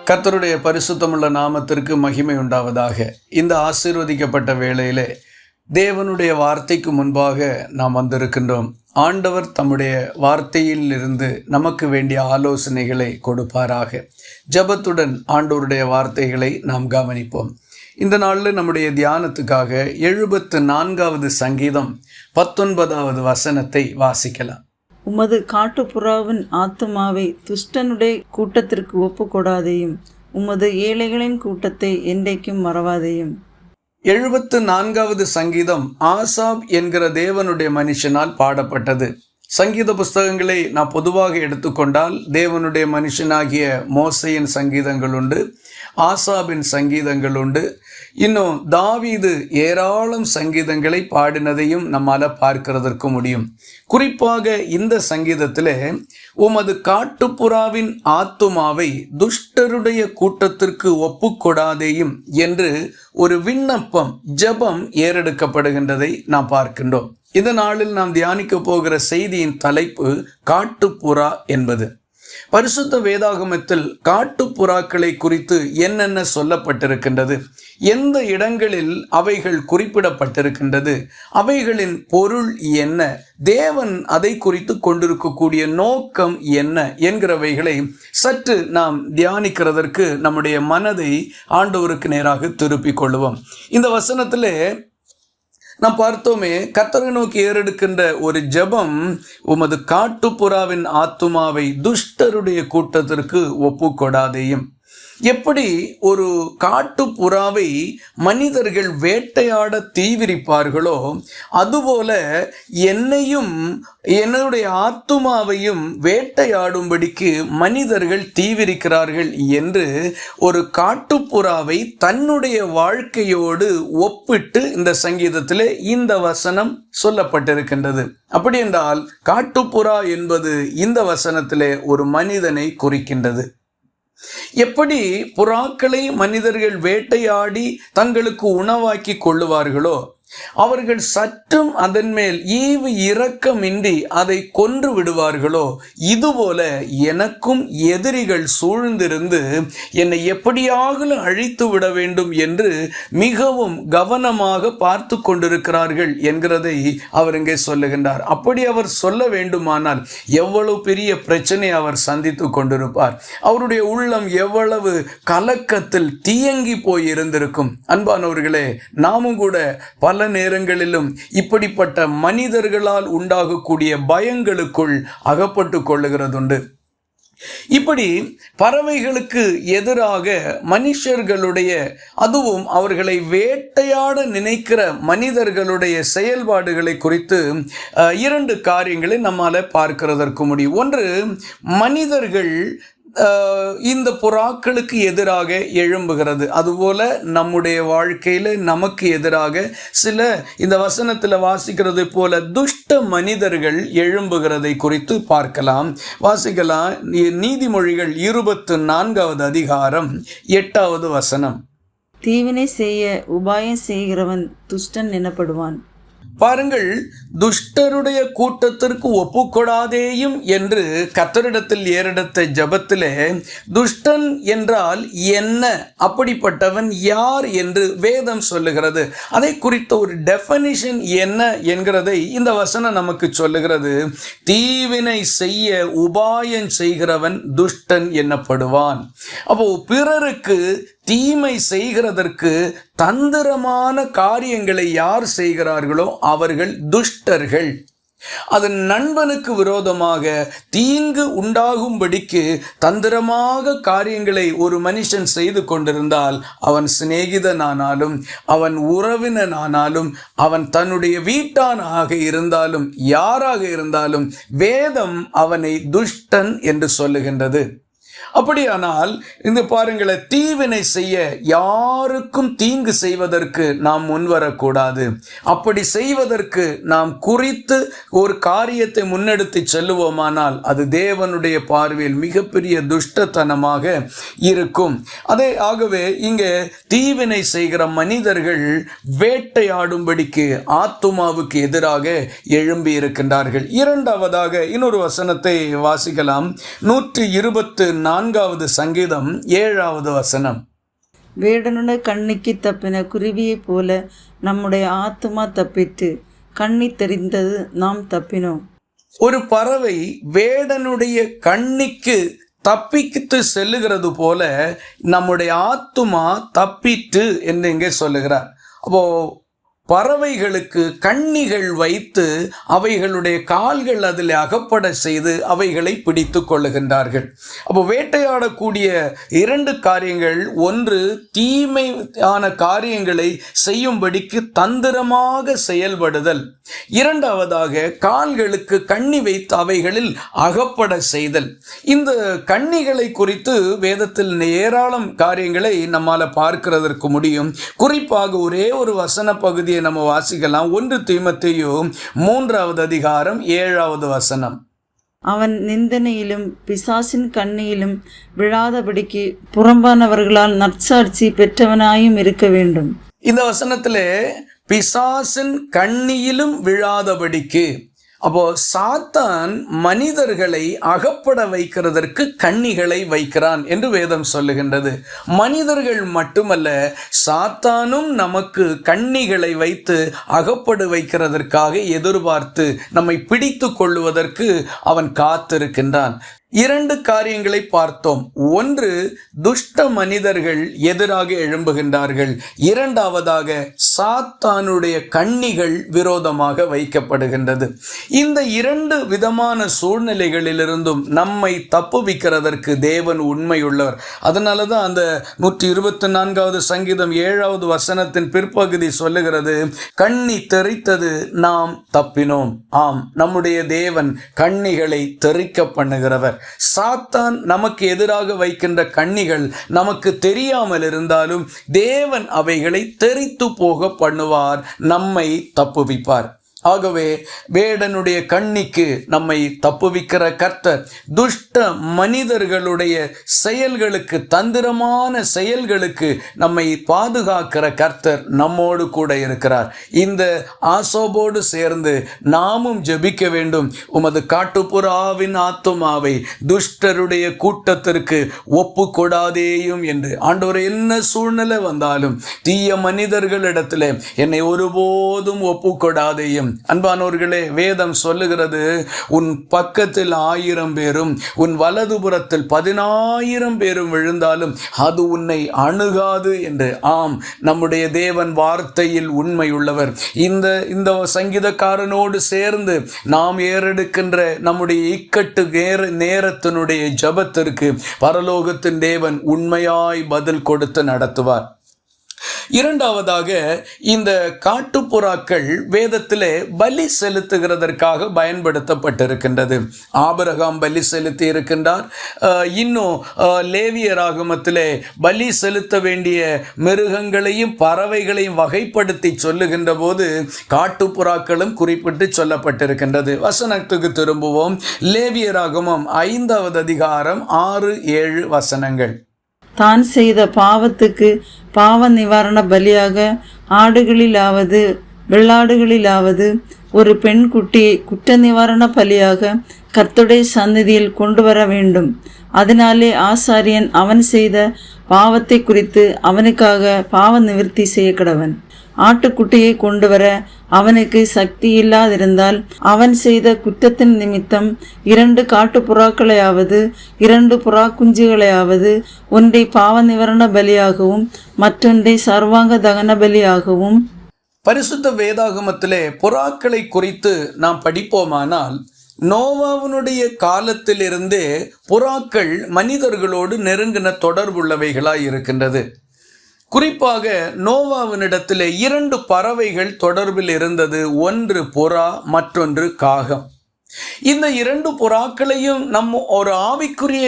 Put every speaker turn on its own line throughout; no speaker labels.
கர்த்தருடைய பரிசுத்தமுள்ள நாமத்திற்கு மகிமை உண்டாவதாக. இந்த ஆசீர்வதிக்கப்பட்ட வேளையிலே தேவனுடைய வார்த்தைக்கு முன்பாக நாம் வந்திருக்கின்றோம். ஆண்டவர் தம்முடைய வார்த்தையில் இருந்து நமக்கு வேண்டிய ஆலோசனைகளை கொடுப்பாராக. ஜெபத்துடன் ஆண்டவருடைய வார்த்தைகளை நாம் கவனிப்போம். இந்த நாளில் நம்முடைய தியானத்துக்காக 74வது சங்கீதம் 19வது வசனத்தை வாசிக்கலாம்.
உமது காட்டுப்புறாவின் ஆத்துமாவை துஷ்டனுடைய கூட்டத்திற்கு ஒப்பு கொடாதேயும், உமது ஏழைகளின் கூட்டத்தை என்றைக்கும் மறவாதேயும்.
74வது சங்கீதம் ஆசாப் என்கிற தேவனுடைய மனுஷனால் பாடப்பட்டது. சங்கீத புஸ்தகங்களை நான் பொதுவாக எடுத்துக்கொண்டால் தேவனுடைய மனுஷனாகிய மோசையின் சங்கீதங்கள் உண்டு, ஆசாபின் சங்கீதங்கள் உண்டு, இன்னும் தாவீது ஏராளம் சங்கீதங்களை பாடினதையும் நம்மால் பார்க்கிறதற்கு முடியும். குறிப்பாக இந்த சங்கீதத்தில் உமது காட்டுப்புறாவின் ஆத்துமாவை துஷ்டருடைய கூட்டத்திற்கு ஒப்பு கொடாதேயும் என்று ஒரு விண்ணப்பம், ஜெபம் ஏறெடுக்கப்படுகின்றதை நாம் பார்க்கின்றோம். இந்த நாளில் நாம் தியானிக்க போகிற செய்தியின் தலைப்பு காட்டுப்புறா என்பது. பரிசுத்த வேதாகமத்தில் காட்டுப்புறாக்களை குறித்து என்னென்ன சொல்லப்பட்டிருக்கின்றது, எந்த இடங்களில் அவைகள் குறிப்பிடப்பட்டிருக்கின்றது, அவைகளின் பொருள் என்ன, தேவன் அதை குறித்து கொண்டிருக்கக்கூடிய நோக்கம் என்ன என்கிறவைகளை சற்று நாம் தியானிக்கிறதற்கு நம்முடைய மனதை ஆண்டவருக்கு நேராக திருப்பிக் கொள்வோம். இந்த வசனத்திலே நாம் பார்த்தோமே, கர்த்தரை நோக்கி ஏறெடுக்கின்ற ஒரு ஜெபம், உமது காட்டுப்புறாவின் ஆத்துமாவை துஷ்டருடைய கூட்டத்திற்கு ஒப்பு கொடாதேயும். எப்படி ஒரு காட்டுப்புறாவை மனிதர்கள் வேட்டையாட தீவிரிப்பார்களோ அதுபோல என்னையும் என்னுடைய ஆத்துமாவையும் வேட்டையாடும்படிக்கு மனிதர்கள் தீவிரிக்கிறார்கள் என்று ஒரு காட்டுப்புறாவை தன்னுடைய வாழ்க்கையோடு ஒப்பிட்டு இந்த சங்கீதத்திலே இந்த வசனம் சொல்லப்பட்டிருக்கின்றது. அப்படி என்றால் காட்டுப்புறா என்பது இந்த வசனத்திலே ஒரு மனிதனை குறிக்கின்றது. எப்படி புறாக்களை மனிதர்கள் வேட்டையாடி தங்களுக்கு உணவாக்கி கொள்ளுவார்களோ, அவர்கள் சற்றும் அதன் மேல் ஈவு இரக்கமின்றி அதை கொன்று விடுவார்களோ, இதுபோல எனக்கும் எதிரிகள் சூழ்ந்திருந்து என்னை எப்படியாக அழித்து விட வேண்டும் என்று மிகவும் கவனமாக பார்த்து கொண்டிருக்கிறார்கள் என்கிறதை அவர் இங்கே சொல்லுகின்றார். அப்படி அவர் சொல்ல வேண்டுமானால் எவ்வளவு பெரிய பிரச்சனை அவர் சந்தித்து கொண்டிருப்பார். அவருடைய உள்ளம் எவ்வளவு கலக்கத்தில் தீயங்கி போய் இருந்திருக்கும். அன்பானவர்களே, நாமும் கூட பல நேரங்களிலும் இப்படிப்பட்ட மனிதர்களால் உண்டாகக்கூடிய பயங்களுக்குள் அகப்பட்டு கொள்ளுகிறதுண்டு. இப்படி பறவைகளுக்கு எதிராக மனுஷர்களுடைய, அதுவும் அவர்களை வேட்டையாட நினைக்கிற மனிதர்களுடைய செயல்பாடுகளை குறித்து 2 காரியங்களை நம்மால பார்க்கிறதற்கு முடியும். ஒன்று, மனிதர்கள் இந்த புறாக்களுக்கு எதிராக எழும்புகிறது. அதுபோல நம்முடைய வாழ்க்கையில் நமக்கு எதிராக சில, இந்த வசனத்தில் வாசிக்கிறது போல துஷ்ட மனிதர்கள் எழும்புகிறதை குறித்து பார்க்கலாம். வாசிக்கலாம். நீதிமொழிகள் 24வது அதிகாரம் 8வது வசனம்.
தீவினை செய்ய உபாயம் செய்கிறவன் துஷ்டன் எனப்படுவான்.
பாருங்கள், துஷ்டருடைய கூட்டத்திற்கு ஒப்புக்கொடாதேயும் என்று கர்த்தரிடத்தில் ஏறெடுத்த ஜெபத்திலே துஷ்டன் என்றால் என்ன, அப்படிப்பட்டவன் யார் என்று வேதம் சொல்லுகிறது. அதை குறித்த ஒரு டெஃபனிஷன் என்ன என்கிறதை இந்த வசனம் நமக்கு சொல்லுகிறது. தீவினை செய்ய உபாயம் செய்கிறவன் துஷ்டன் எனப்படுவான். அப்போ பிறருக்கு தீமை செய்கிறதற்கு தந்திரமான காரியங்களை யார் செய்கிறார்களோ அவர்கள் துஷ்டர்கள். அதன் நண்பனுக்கு விரோதமாக தீங்கு உண்டாகும்படிக்கு தந்திரமாக காரியங்களை ஒரு மனுஷன் செய்து கொண்டிருந்தால், அவன் சிநேகிதனானாலும் அவன் உறவினனானாலும் அவன் தன்னுடைய வீட்டானாக இருந்தாலும் யாராக இருந்தாலும் வேதம் அவனை துஷ்டன் என்று சொல்லுகின்றது. அப்படியானால் இந்த பாருங்களேன், தீவினை செய்ய, யாருக்கும் தீங்கு செய்வதற்கு நாம் முன்வரக்கூடாது. அப்படி செய்வதற்கு நாம் குறித்து ஒரு காரியத்தை முன்னெடுத்து செல்லுவோமானால் அது தேவனுடைய பார்வையில் மிகப்பெரிய துஷ்டத்தனமாக இருக்கும். ஆகவே இங்கே தீவினை செய்கிற மனிதர்கள் வேட்டையாடும்படிக்கு ஆத்துமாவுக்கு எதிராக எழும்பி இருக்கின்றார்கள். இரண்டாவதாக இன்னொரு வசனத்தை வாசிக்கலாம். 124 104வது சங்கீதம் 7வது வசனம்.
வேடனுடைய கண்ணிக்கு தப்பின குருவியைப் போல நம்முடைய ஆத்துமா தப்பிட்டு கண்ணி தெரிந்தது நாம் தப்பினோம்.
ஒரு பறவை வேடனுடைய கண்ணிக்கு தப்பித்து செல்லுகிறது போல நம்முடைய ஆத்துமா தப்பிட்டு என்று இங்கே சொல்லுகிறார். அப்போ பறவைகளுக்கு கண்ணிகள் வைத்து அவைகளுடைய கால்கள் அதில் அகப்பட செய்து அவைகளை பிடித்து கொள்ளுகின்றார்கள். அப்போ வேட்டையாடக்கூடிய 2 காரியங்கள், ஒன்று தீமையான காரியங்களை செய்யும்படிக்கு தந்திரமாக செயல்படுதல், இரண்டாவதாக கால்களுக்கு கண்ணி வைத்து அவைகளில் அகப்பட செய்தல். இந்த கண்ணிகளை குறித்து வேதத்தில் ஏராளம் காரியங்களை நம்மால் பார்க்கிறதற்கு முடியும். குறிப்பாக ஒரே ஒரு வசன பகுதியை நம்ம வாசிக்கலாம். 1 தீமோத்தேயு 3வது அதிகாரம் 7வது வசனம்.
அவன் நிந்தனையிலும் பிசாசின் கண்ணியிலும் விழாதபடிக்கு புறம்பானவர்களால் நற்சாட்சி பெற்றவனாயும் இருக்க வேண்டும்.
இந்த வசனத்திலே பிசாசின் கண்ணியிலும் விழாதபடிக்கு, அப்போ சாத்தான் மனிதர்களை அகப்பட வைக்கிறதற்கு கண்ணிகளை வைக்கிறான் என்று வேதம் சொல்லுகின்றது. மனிதர்கள் மட்டுமல்ல, சாத்தானும் நமக்கு கண்ணிகளை வைத்து அகப்பட வைக்கிறதற்காக எதிர்பார்த்து நம்மை பிடித்து கொள்ளுவதற்கு அவன் காத்திருக்கின்றான். 2 காரியங்களை பார்த்தோம். ஒன்று, துஷ்ட மனிதர்கள் எதிராக எழும்புகின்றார்கள். இரண்டாவதாக சாத்தானுடைய கண்ணிகள் விரோதமாக வைக்கப்படுகின்றது. இந்த 2 விதமான சூழ்நிலைகளிலிருந்தும் நம்மை தப்புவிக்கிறதற்கு தேவன் உண்மையுள்ளவர். அதனால தான் அந்த 124வது சங்கீதம் 7வது வசனத்தின் பிற்பகுதி சொல்லுகிறது, கண்ணி தெறித்தது நாம் தப்பினோம். ஆம், நம்முடைய தேவன் கண்ணிகளை தெறிக்க பண்ணுகிறவர். சாத்தான் நமக்கு எதிராக வைக்கின்ற கண்ணிகள் நமக்கு தெரியாமல் இருந்தாலும் தேவன் அவைகளை தெறித்து போக பண்ணுவார், நம்மை தப்புவிப்பார். ஆகவே வேடனுடைய கண்ணிக்கு நம்மை தப்புவிக்கிற கர்த்தர், துஷ்ட மனிதர்களுடைய செயல்களுக்கு, தந்திரமான செயல்களுக்கு நம்மை பாதுகாக்கிற கர்த்தர் நம்மோடு கூட இருக்கிறார். இந்த ஆசோபோடு சேர்ந்து நாமும் ஜெபிக்க வேண்டும். உமது காட்டுப்புறாவின் ஆத்துமாவை துஷ்டருடைய கூட்டத்திற்கு ஒப்பு கொடாதேயும் என்று. ஆண்டவரே, என்ன சூழ்நிலை வந்தாலும் தீய மனிதர்களிடத்தில் என்னை ஒருபோதும் ஒப்பு கொடாதேயும். அன்பானோர்களே, வேதம் சொல்லுகிறது, உன் பக்கத்தில் 1000 பேரும் உன் வலதுபுறத்தில் 10,000 பேரும் விழுந்தாலும் அது உன்னை அணுகாது என்று. ஆம், நம்முடைய தேவன் வார்த்தையில் உண்மையுள்ளவர். இந்த சங்கீதக்காரனோடு சேர்ந்து நாம் ஏறெடுக்கின்ற நம்முடைய இக்கட்டு நேரத்தினுடைய ஜபத்திற்கு பரலோகத்தின் தேவன் உண்மையாய் பதில் கொடுத்து நடத்துவார். இரண்டாவதாக, இந்த காட்டுப்புறாக்கள் வேதத்திலே பலி செலுத்துகிறதற்காக பயன்படுத்தப்பட்டிருக்கின்றது. ஆபிரகாம் பலி செலுத்தி இருக்கின்றார். இன்னும் லேவியராகமத்திலே பலி செலுத்த வேண்டிய மிருகங்களையும் பறவைகளையும் வகைப்படுத்தி சொல்லுகின்ற போது காட்டுப்புறாக்களும் குறிப்பிட்டு சொல்லப்பட்டிருக்கின்றது. வசனத்துக்கு திரும்புவோம். லேவியராகமம் 5வது அதிகாரம் 6-7 வசனங்கள்.
தான் செய்த பாவத்துக்கு பாவ நிவாரண பலியாக ஆடுகளிலாவது வெள்ளாடுகளிலாவது ஒரு பெண் குட்டியை குற்ற நிவாரண பலியாக கர்த்தருடைய சந்நிதியில் கொண்டு வர வேண்டும். அதனாலே ஆசாரியன் அவன் செய்த பாவத்தை குறித்து அவனுக்காக பாவ நிவர்த்தி செய்ய கடவன். ஆட்டுக்குட்டியை கொண்டு வர அவனுக்கு சக்தி இல்லாதிருந்தால் அவன் செய்த குற்றத்தின் நிமித்தம் 2 காட்டுப்புறாக்களையாவது 2 புறா குஞ்சுகளையாவது ஒன்றை பாவ நிவாரண பலியாகவும் மற்றொன்றை சர்வாங்க தகன பலியாகவும்.
பரிசுத்த வேதாகமத்திலே புறாக்களை குறித்து நாம் படிப்போமானால், நோவாவினுடைய காலத்திலிருந்தே புறாக்கள் மனிதர்களோடு நெருங்கின தொடர்புள்ளவைகளாய் இருக்கின்றது. குறிப்பாக நோவாவினிடத்தில் 2 பறவைகள் தொடர்பில் இருந்தது. ஒன்று புறா, மற்றொன்று காகம். இந்த 2 புறாக்களையும் நம்ம ஒரு ஆவிக்குரிய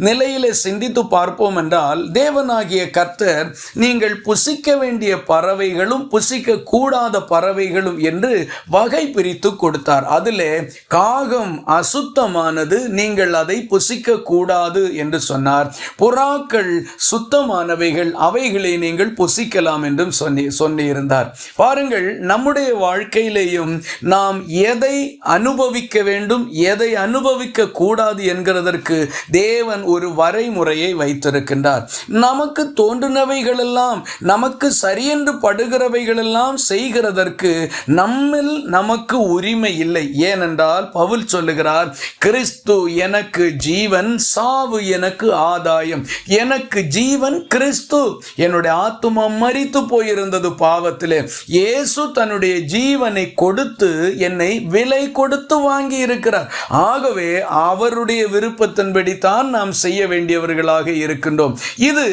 நிலையில சிந்தித்து பார்ப்போம் என்றால், தேவனாகிய கர்த்தர் நீங்கள் புசிக்க வேண்டிய பறவைகளும் புசிக்க கூடாத பறவைகளும் என்று வகை பிரித்து கொடுத்தார். அதிலே காகம் அசுத்தமானது, நீங்கள் அதை புசிக்க கூடாது என்று சொன்னார். புறாக்கள் சுத்தமானவைகள், அவைகளை நீங்கள் புசிக்கலாம் என்றும் சொல்லியிருந்தார். பாருங்கள், நம்முடைய வாழ்க்கையிலேயும் நாம் எதை அனுபவிக்க வேண்டும், எதை அனுபவிக்க கூடாது என்கிறதற்கு தேவன் ஒரு வரைமுறையை வைத்திருக்கின்றார். நமக்கு தோன்றினவைகளெல்லாம், நமக்கு சரியென்று படுகிறவைகளெல்லாம் செய்கிறதற்கு நம்மில் நமக்கு உரிமை இல்லை. ஏனென்றால் பவுல் சொல்லுகிறார், கிறிஸ்து எனக்கு ஜீவன், சாவு எனக்கு ஆதாயம். எனக்கு ஜீவன் கிறிஸ்து. என்னுடைய ஆத்துமா மரித்து போயிருந்தது பாவத்திலே. இயேசு தன்னுடைய ஜீவனை கொடுத்து என்னை விலை கொடுத்து வாங்கி இருக்கிறார். ஆகவே அவருடைய விருப்பத்தின்படி தான் நாம் செய்ய வேண்டியவர்களாக இருக்கின்றோம். இது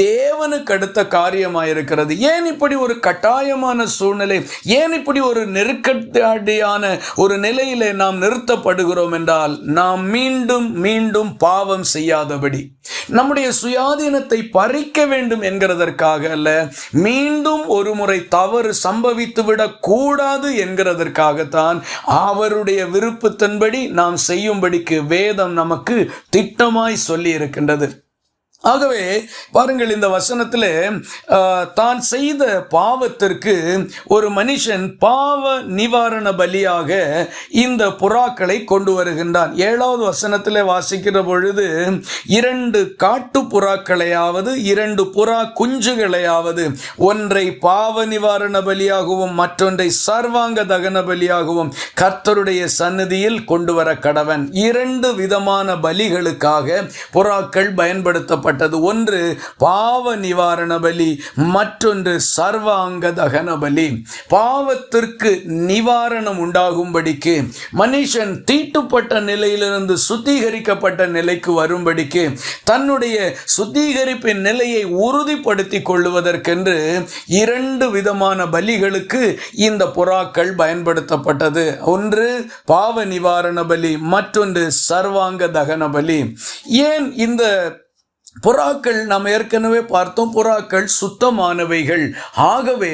தேவனுக்கு அடுத்த காரியமாயிருக்கிறது. ஏன் இப்படி ஒரு கட்டாயமான சூழ்நிலை, ஏன் இப்படி ஒரு நெருக்கடியான ஒரு நிலையிலே நாம் நிறுத்தப்படுகிறோம் என்றால், நாம் மீண்டும் மீண்டும் பாவம் செய்யாதபடி, நம்முடைய சுயாதீனத்தை பறிக்க வேண்டும் என்கிறதற்காக அல்ல, மீண்டும் ஒரு முறை தவறு சம்பவித்துவிடக் கூடாது என்கிறதற்காகத்தான் அவருடைய விருப்பத்தின்படி நாம் செய்யும்படிக்கு வேதம் நமக்கு திட்டமாய் சொல்லி இருக்கின்றது. ஆகவே பாருங்கள், இந்த வசனத்திலே தான் செய்த பாவத்திற்கு ஒரு மனுஷன் பாவ நிவாரண பலியாக இந்த புறாக்களை கொண்டு வருகின்றான். 7வது வசனத்திலே வாசிக்கிற பொழுது 2 காட்டு புறாக்களையாவது 2 புறா குஞ்சுகளையாவது, ஒன்றை பாவ நிவாரண பலியாகவும் மற்றொன்றை சர்வாங்க தகன பலியாகவும் கர்த்தருடைய சந்நிதியில் கொண்டு வர கடவன். 2 விதமான பலிகளுக்காக புறாக்கள் பயன்படுத்தப்பட்ட, ஒன்று பாவ நிவாரண பலி, மற்றொன்று சர்வாங்க தகன பலி. பாவத்திற்கு நிவாரணம் உண்டாகும்படிக்கு, மனுஷன் தீட்டுப்பட்ட நிலையிலிருந்து சுத்திகரிக்கப்பட்ட நிலைக்கு வரும்படிக்கு, தன்னுடைய சுத்திகரிப்பின் நிலையை உறுதிப்படுத்தி கொள்வதற்கென்று 2 விதமான பலிகளுக்கு இந்த புறாக்கள் பயன்படுத்தப்பட்டது. ஒன்று பாவ நிவாரண பலி, மற்றொன்று சர்வாங்க தகன பலி. ஏன் இந்த புறாக்கள், நாம் ஏற்கனவே பார்த்தோம், புறாக்கள் சுத்தமானவைகள். ஆகவே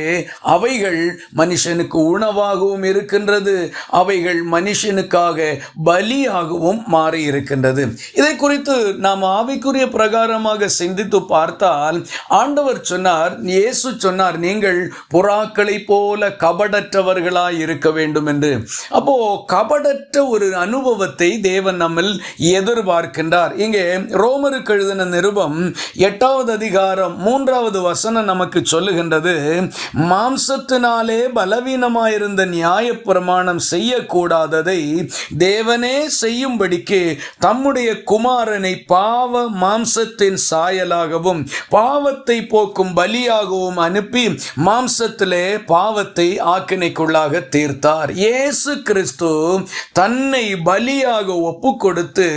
அவைகள் மனுஷனுக்கு உணவாகவும் இருக்கின்றது, அவைகள் மனுஷனுக்காக பலியாகவும் மாறி இருக்கின்றது. இதை குறித்து நாம் ஆவிக்குரிய பிரகாரமாக சிந்தித்து பார்த்தால், ஆண்டவர் சொன்னார், இயேசு சொன்னார், நீங்கள் புறாக்களை போல கபடற்றவர்களாய் இருக்க வேண்டும் என்று. அப்போ கபடற்ற ஒரு அனுபவத்தை தேவன் நம்மில் எதிர்பார்க்கின்றார். இங்கே ரோமருக்கு எழுதின 8வது அதிகாரம் 3வது வசனம் நமக்கு சொல்லுகின்றது, மாம்சத்தினாலே பலவீனமாயிருந்த நியாயப்பிரமாணம் செய்யக்கூடாததை தேவனே செய்யும்படிக்கு தம்முடைய குமாரனை பாவ மாம்சத்தின் சாயலாகவும் பாவத்தை போக்கும் பலியாகவும் அனுப்பி மாம்சத்திலே பாவத்தை ஆக்கினைக்குள்ளாக தீர்த்தார். இயேசு கிறிஸ்து தன்னை பலியாக ஒப்பு கொடுத்து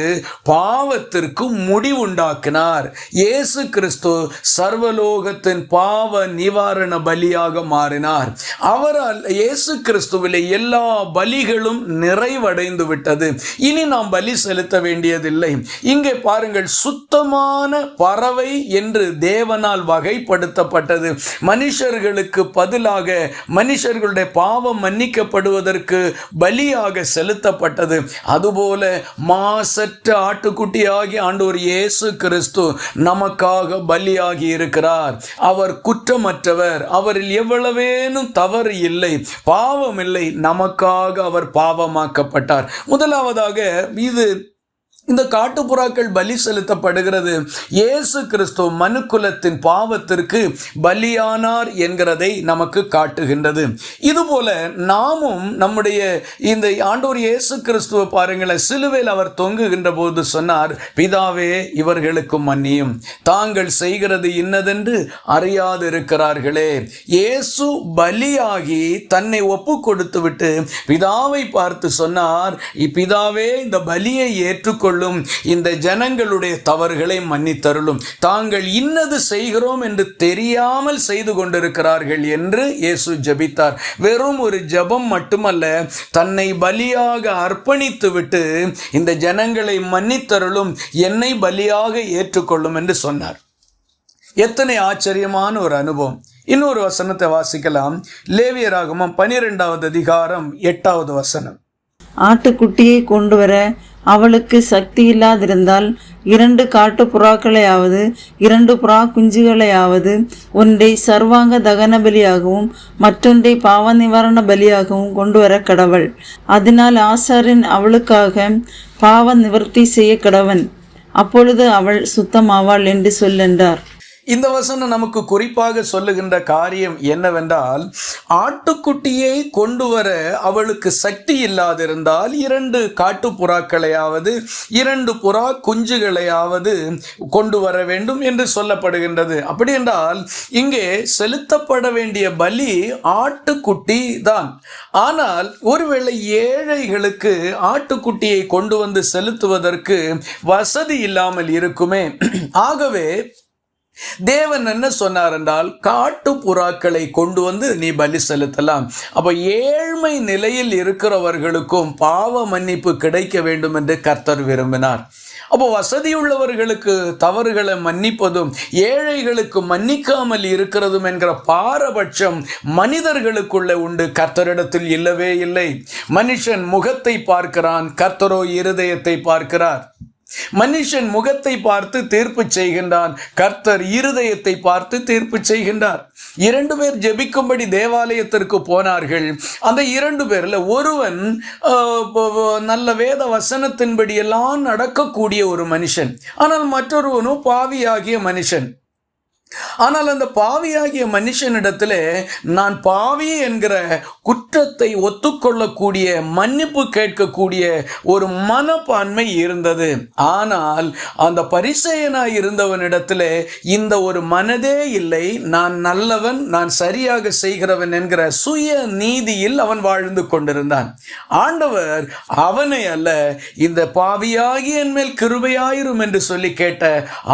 பாவத்திற்கு முடிவுண்டாக்கினார். இயேசு கிறிஸ்து சர்வலோகத்தின் பாவ நிவாரண பலியாக மாறினார். அவரால், இயேசு கிறிஸ்துவிலே எல்லா பலிகளும் நிறைவடைந்து விட்டது. இனி நாம் பலி செலுத்த வேண்டியதில்லை. இங்கே பாருங்கள், சுத்தமான பறவை என்று தேவனால் வகைப்படுத்தப்பட்டது. மனுஷர்களுக்கு பதிலாக, மனுஷர்களுடைய பாவம் மன்னிக்கப்படுவதற்கு பலியாக செலுத்தப்பட்டது. அதுபோல மாசற்ற ஆட்டுக்குட்டியாகி ஆண்டவர் இயேசு கிறிஸ்து நமக்காக பலியாகி இருக்கிறார். அவர் குற்றமற்றவர், அவரில் எவ்வளவேனும் தவறு இல்லை, பாவம் இல்லை. நமக்காக அவர் பாவமாக்கப்பட்டார். முதலாவதாக இந்த காட்டுப்புறாக்கள் பலி செலுத்தப்படுகிறது. இயேசு கிறிஸ்து மனுக்குலத்தின் பாவத்திற்கு பலியானார் என்கிறதை நமக்கு காட்டுகின்றது. இதுபோல நாமும் நம்முடைய இந்த ஆண்டவர் இயேசு கிறிஸ்துவை பாருங்களேன், சிலுவையில் அவர் தொங்குகின்ற போது சொன்னார், பிதாவே இவர்களுக்கு மன்னியும், தாங்கள் செய்கிறது இன்னதென்று அறியாதிருக்கிறார்களே. இயேசு பலியாகி தன்னை ஒப்பு கொடுத்து விட்டு பிதாவை பார்த்து சொன்னார், பிதாவே இந்த பலியை ஏற்றுக்கொள்ள, இந்த ஜனங்களுடைய தவறுகளை மன்னித்தருளும், தாங்கள் இன்னது செய்கிறோம் என்று தெரியாமல் செய்து கொண்டிருக்கிறார்கள் என்று இயேசு ஜெபித்தார். வெறும் ஒரு ஜெபம் மட்டுமல்ல, தன்னை பலியாக அர்ப்பணித்து விட்டு இந்த ஜனங்களை மன்னித்தருளும், என்னை பலியாக ஏற்றுக்கொள்ளும் என்று சொன்னார். எத்தனை ஆச்சரியமான ஒரு அனுபவம். இன்னொரு வசனத்தை வாசிக்கலாம். லேவியராகமம் 12வது அதிகாரம் 8வது வசனம்.
ஆட்டுக்குட்டியை கொண்டு வர அவளுக்கு சக்தி இல்லாதிருந்தால் 2 காட்டு புறாக்களையாவது 2 புறா குஞ்சுகளையாவது ஒன்றை சர்வாங்க தகன பலியாகவும் மற்றொன்றை பாவ நிவாரண பலியாகவும் கொண்டு வர கடவள். அதனால் ஆசாரியன் அவளுக்காக பாவ நிவர்த்தி செய்ய கடவன். அப்பொழுது அவள் சுத்தமாவாள் என்று சொல்லென்றார்.
இந்த வசனம் நமக்கு குறிப்பாக சொல்லுகின்ற காரியம் என்னவென்றால், ஆட்டுக்குட்டியை கொண்டு வர அவளுக்கு சக்தி இல்லாதிருந்தால் 2 காட்டுப்புறாக்களையாவது 2 புறா குஞ்சுகளையாவது கொண்டு வர வேண்டும் என்று சொல்லப்படுகின்றது. அப்படி என்றால் இங்கே செலுத்தப்பட வேண்டிய பலி ஆட்டுக்குட்டி தான். ஆனால் ஒருவேளை ஏழைகளுக்கு ஆட்டுக்குட்டியை கொண்டு வந்து செலுத்துவதற்கு வசதி இல்லாமல் இருக்குமே. ஆகவே தேவன் என்ன சொன்னார் என்றால், காட்டு புறாக்களை கொண்டு வந்து நீ பலி செலுத்தலாம். அப்போ ஏழ்மை நிலையில் இருக்கிறவர்களுக்கும் பாவ மன்னிப்பு கிடைக்க வேண்டும் என்று கர்த்தர் விரும்பினார். அப்போ வசதியுள்ளவர்களுக்கு தவறுகளை மன்னிப்பதும் ஏழைகளுக்கு மன்னிக்காமல் இருக்கிறதும் என்கிற பாரபட்சம் மனிதர்களுக்குள்ளே உண்டு, கர்த்தரிடத்தில் இல்லவே இல்லை. மனுஷன் முகத்தை பார்க்கிறான், கர்த்தரோ இருதயத்தை பார்க்கிறார். மனுஷன் முகத்தை பார்த்து தீர்ப்பு செய்கின்றான், கர்த்தர் இருதயத்தை பார்த்து தீர்ப்பு செய்கின்றார். 2 பேர் ஜெபிக்கும்படி தேவாலயத்திற்கு போனார்கள். அந்த 2 பேர்ல ஒருவன் நல்ல வேத வசனத்தின்படி எல்லாம் நடக்கக்கூடிய ஒரு மனுஷன், ஆனால் மற்றொருவனும் பாவியாகிய மனுஷன். ஆனால் அந்த பாவியாகிய மனுஷனிடத்தில் நான் பாவி என்கிற குற்றத்தை ஒத்துக்கொள்ளக்கூடிய மன்னிப்பு கேட்கக்கூடிய ஒரு மனப்பான்மை இருந்தது. ஆனால் அந்த பரிசேயனாய் இருந்தவனிடத்தில் இந்த ஒரு மனதே இல்லை. நான் நல்லவன், நான் சரியாக செய்கிறவன் என்கிற சுய நீதியில் அவன் வாழ்ந்து கொண்டிருந்தான். ஆண்டவர் அவனை அல்ல, இந்த பாவியாகி என் மேல் கிருபையாயிரும் என்று சொல்லி கேட்ட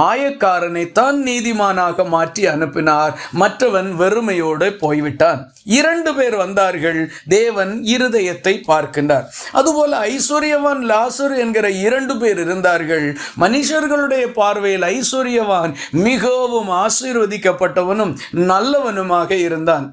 ஆயக்காரனை தான் நீதிமானாக மாற்றி அனுப்பினார். மற்றவன் வெறுமையோடு போய்விட்டான். 2 பேர் வந்தார்கள். தேவன் இருதயத்தை பார்க்கின்றார். அதுபோல ஐஸ்வர்யவான் லாசரு என்கிற 2 பேர் இருந்தார்கள். மனுஷர்களுடைய பார்வையில் ஐஸ்வர்யவான் மிகவும் ஆசீர்வதிக்கப்பட்டவனும் நல்லவனுமாக இருந்தான்.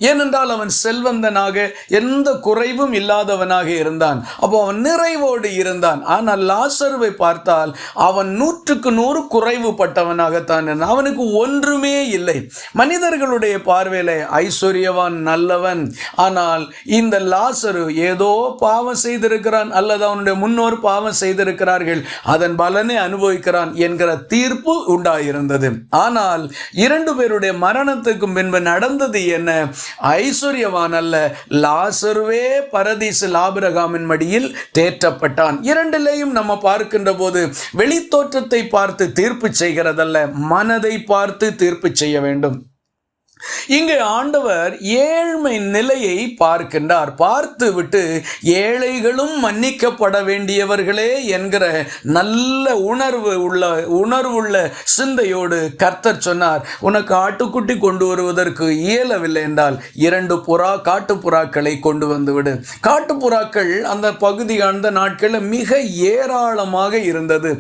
ஏனென்றால் அவன் செல்வந்தனாக எந்த குறைவும் இல்லாதவனாக இருந்தான். அப்போ அவன் நிறைவோடு இருந்தான். ஆனால் லாசருவை பார்த்தால் அவன் 100க்கு 100 குறைவுபட்டவனாகத்தான் இருந்தான். அவனுக்கு ஒன்றுமே இல்லை. மனிதர்களுடைய பார்வையில் ஐஸ்வர்யவான் நல்லவன், ஆனால் இந்த லாசரு ஏதோ பாவம் செய்திருக்கிறான் அல்லது அவனுடைய முன்னோர் பாவம் செய்திருக்கிறார்கள், அதன் பலனை அனுபவிக்கிறான் என்கிற தீர்ப்பு உண்டாயிருந்தது. ஆனால் 2 பேருடைய மரணத்துக்கு பின்பு நடந்தது என்ன? ஐஸ்வர்யவான் அல்ல, லாசருவே பரதீசில் ஆபிரகாமின் மடியில் தேற்றப்பட்டான். 2லேயும் நம்ம பார்க்கின்ற போது வெளித்தோற்றத்தை பார்த்து தீர்ப்பு செய்கிறதல்ல, மனதை பார்த்து தீர்ப்பு செய்ய வேண்டும். இங்கு ஆண்டவர் ஏழ்மை நிலையை பார்க்கின்றார். பார்த்து விட்டு ஏழைகளும் மன்னிக்கப்பட வேண்டியவர்களே என்கிற நல்ல உணர்வுள்ள சிந்தையோடு கர்த்தர் சொன்னார், உனக்கு ஆட்டுக்குட்டி கொண்டு வருவதற்கு இயலவில்லை என்றால் 2 காட்டுப்புறாக்களை கொண்டு வந்துவிடு. காட்டுப்புறாக்கள் அந்த பகுதி அந்த நாட்களில் மிக ஏராளமாக இருந்தது.